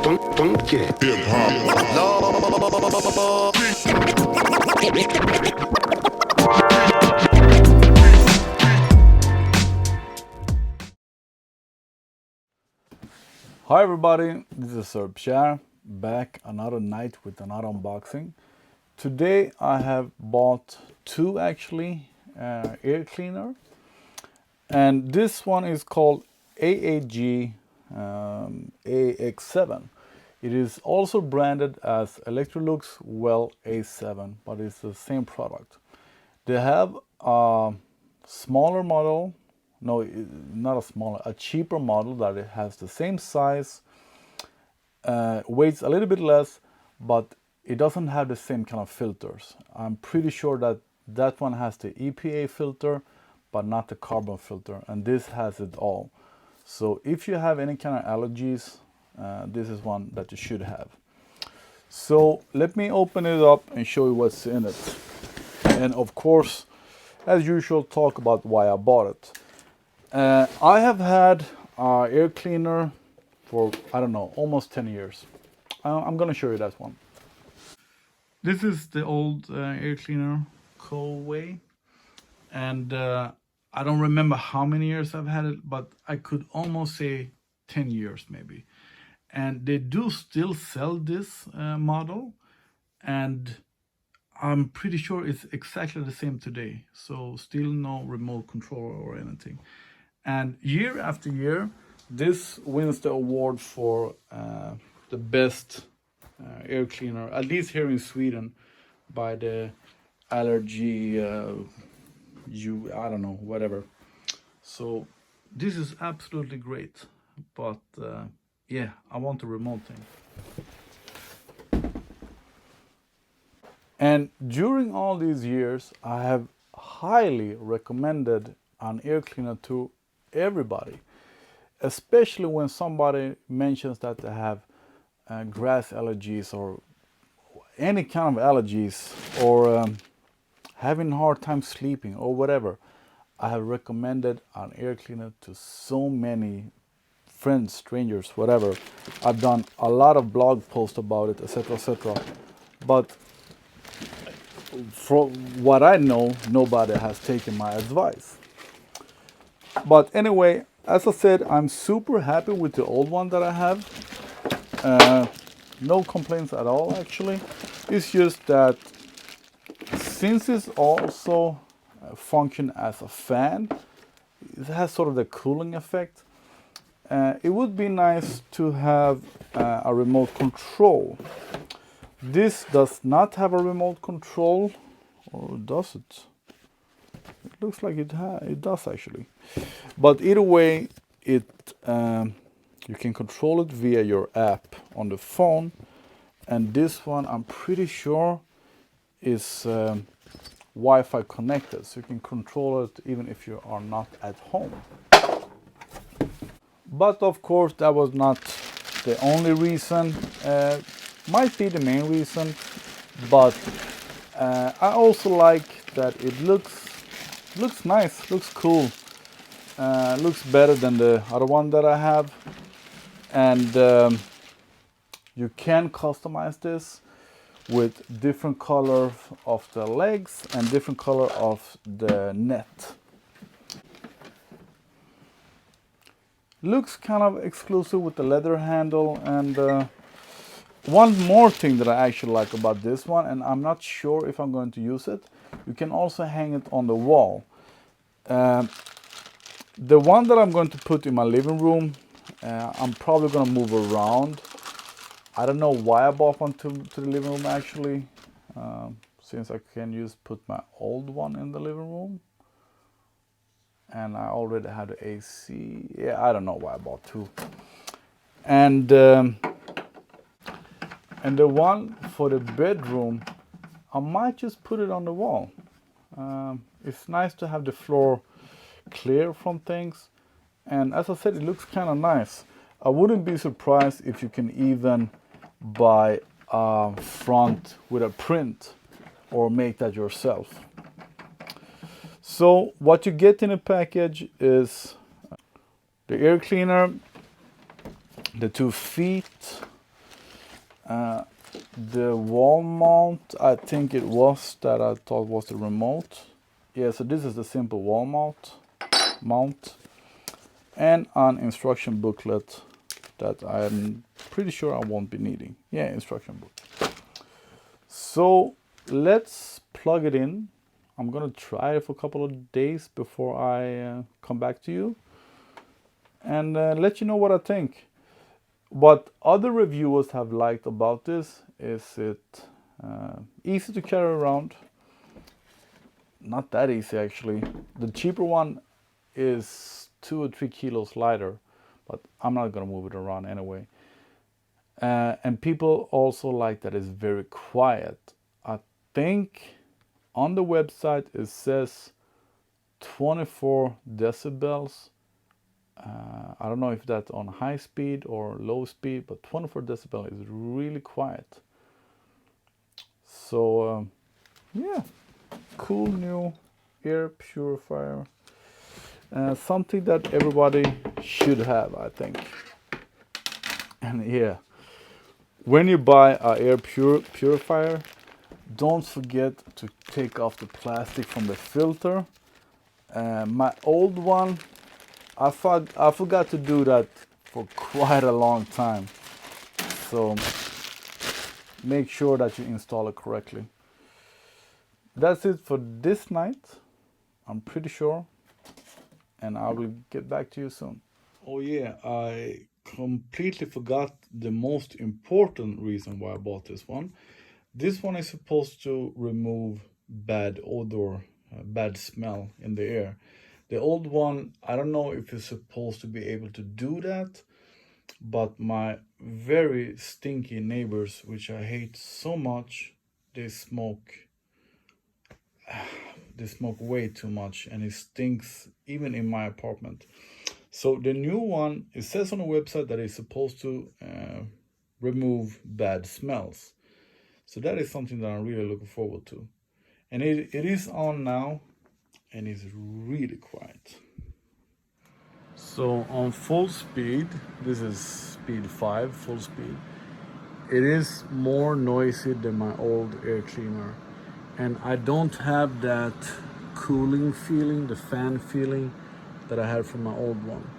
Hi everybody, this is Sir Pshar, back another night with another unboxing. Today I have bought two actually air cleaner, and this one is called AEG AX7. It is also branded as Electrolux Well A7, but it's the same product. They have a smaller model, no, not a smaller, a cheaper model that it has the same size, weighs a little bit less, but it doesn't have the same kind of filters. I'm pretty sure that that one has the EPA filter, but not the carbon filter, and this has it all. So if you have any kind of allergies, this is one that you should have. So let me open it up and show you what's in it. And of course, as usual, talk about why I bought it. I have had air cleaner for, I don't know, almost 10 years. I'm gonna show you that one. This is the old air cleaner Colway, and I don't remember how many years I've had it, but I could almost say 10 years maybe. And they do still sell this model, and I'm pretty sure it's exactly the same today. So still no remote control or anything. And year after year, this wins the award for the best air cleaner, at least here in Sweden, by the AEG, I don't know, whatever. So this is absolutely great, but yeah, I want a remote thing. And during all these years, I have highly recommended an air cleaner to everybody, especially when somebody mentions that they have grass allergies or any kind of allergies, or having a hard time sleeping or whatever. I have recommended an air cleaner to so many friends, strangers, whatever. I've done a lot of blog posts about it, etc., etc. But from what I know, nobody has taken my advice. But anyway, as I said, I'm super happy with the old one that I have. No complaints at all, actually. It's just that since it's also function as a fan, it has sort of the cooling effect. It would be nice to have a remote control. This does not have a remote control, or does it? It looks like it does actually. But either way, you can control it via your app on the phone, and this one I'm pretty sure is Wi-Fi connected, so you can control it even if you are not at home. But of course, that was not the only reason. Might be the main reason, but I also like that it looks nice, looks cool, looks better than the other one that I have. And you can customize this with different color of the legs and different color of the net. Looks kind of exclusive with the leather handle. And one more thing that I actually like about this one, and I'm not sure if I'm going to use it, you can also hang it on the wall. The one that I'm going to put in my living room, I'm probably going to move around. I don't know why I bought one to the living room actually, since I can just put my old one in the living room. And I already had the AC. Yeah, I don't know why I bought two. And the one for the bedroom, I might just put it on the wall. It's nice to have the floor clear from things. And as I said, it looks kind of nice. I wouldn't be surprised if you can even buy a front with a print or make that yourself. So what you get in a package is the air cleaner, the 2 feet, The wall mount, I think it was that I thought was the remote. Yeah, so this is the simple wall mount, and an instruction booklet that I'm pretty sure I won't be needing. Yeah, instruction book. So let's plug it in. I'm gonna try it for a couple of days before I come back to you and let you know what I think. What other reviewers have liked about this is it easy to carry around. Not that easy actually. The cheaper one is 2 or 3 kilos lighter, but I'm not gonna move it around anyway. And people also like that it's very quiet. I think on the website it says 24 decibels. I don't know if that's on high speed or low speed, but 24 decibel is really quiet. So yeah, cool new air purifier. Something that everybody should have, I think. And yeah, when you buy an air purifier, don't forget to take off the plastic from the filter. My old one, I forgot to do that for quite a long time. So make sure that you install it correctly. That's it for this night, I'm pretty sure. And I will get back to you soon. Oh yeah, I completely forgot the most important reason why I bought this one. This one is supposed to remove bad odor, bad smell in the air. The old one, I don't know if it's supposed to be able to do that, but my very stinky neighbors, which I hate so much, they smoke way too much, and it stinks even in my apartment. So the new one, it says on the website that it's supposed to remove bad smells. So that is something that I'm really looking forward to. And it is on now, and it's really quiet. So on full speed, this is speed 5, full speed. It is more noisy than my old air cleaner. And I don't have that cooling feeling, the fan feeling that I had from my old one.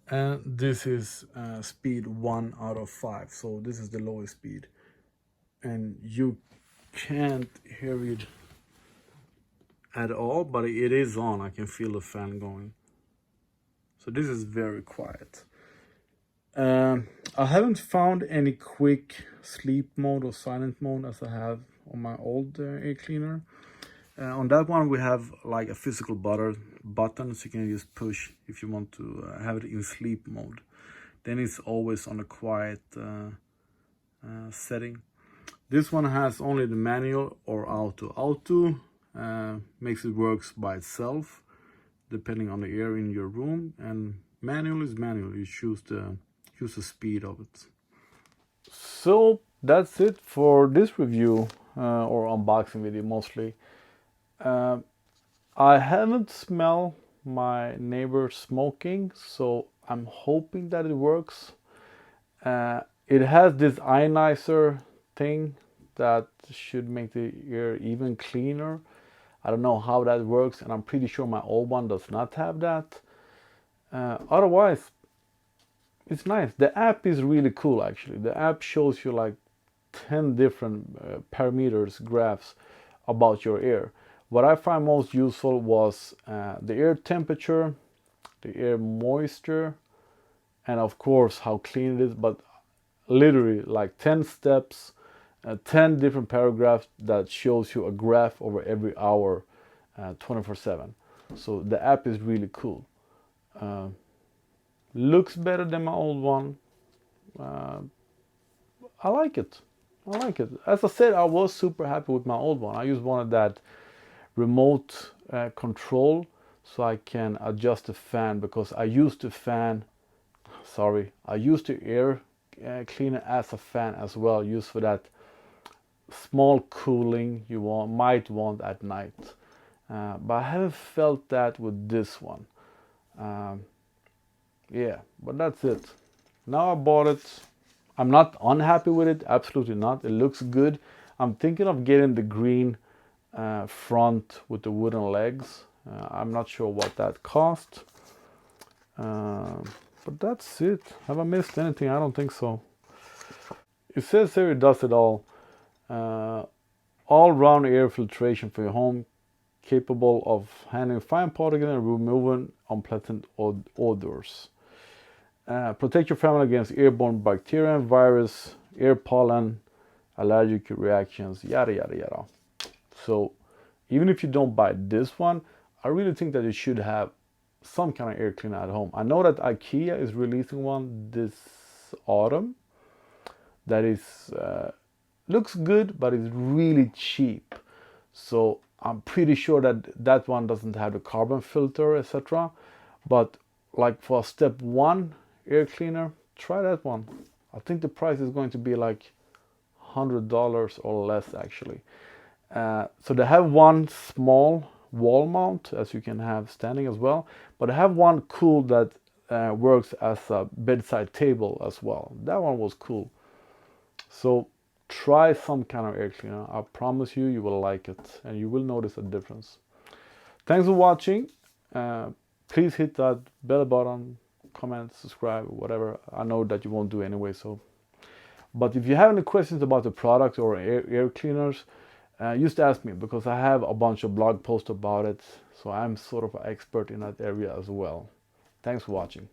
And this is speed 1 out of 5. So this is the lowest speed. And you can't hear it at all, but it is on. I can feel the fan going. So this is very quiet. I haven't found any quick sleep mode or silent mode as I have on my old air cleaner. On that one we have like a physical button, so you can just push if you want to have it in sleep mode. Then it's always on a quiet setting. This one has only the manual or auto. Auto makes it works by itself depending on the air in your room, and manual is manual. You choose the speed of it. So that's it for this review or unboxing video mostly. I haven't smelled my neighbor smoking, so I'm hoping that it works. It has this ionizer thing that should make the air even cleaner. I don't know how that works, and I'm pretty sure my old one does not have that. Otherwise, it's nice. The app is really cool actually. The app shows you like 10 different parameters, graphs about your air. What I find most useful was the air temperature, the air moisture, and of course how clean it is, but literally like 10 steps, 10 different paragraphs that shows you a graph over every hour, 24/7. So the app is really cool. Looks better than my old one. I like it. I like it. As I said, I was super happy with my old one. I just wanted that remote control so I can adjust the fan, because I used the air cleaner as a fan as well, used for that small cooling you might want at night. But I haven't felt that with this one. Yeah, but that's it. Now I bought it. I'm not unhappy with it, absolutely not. It looks good. I'm thinking of getting the green front with the wooden legs. I'm not sure what that cost. But that's it. Have I missed anything? I don't think so. It says here it does it all. All-round air filtration for your home, capable of handling fine particles and removing unpleasant odors. Protect your family against airborne bacteria, virus, air pollen, allergic reactions, yada yada yada. So even if you don't buy this one, I really think that you should have some kind of air cleaner at home. I know that IKEA is releasing one this autumn that is looks good, but it's really cheap. So I'm pretty sure that that one doesn't have the carbon filter, etc. But like for step one air cleaner, try that one. I think the price is going to be like $100 or less actually. So they have one small wall mount, as you can have standing as well, but I have one cool that works as a bedside table as well. That one was cool. So try some kind of air cleaner. I promise you, you will like it and you will notice a difference. Thanks for watching. Please hit that bell button, comment, subscribe, whatever. I know that you won't do anyway, so. But if you have any questions about the product or air cleaners, just ask me, because I have a bunch of blog posts about it. So I'm sort of an expert in that area as well. Thanks for watching.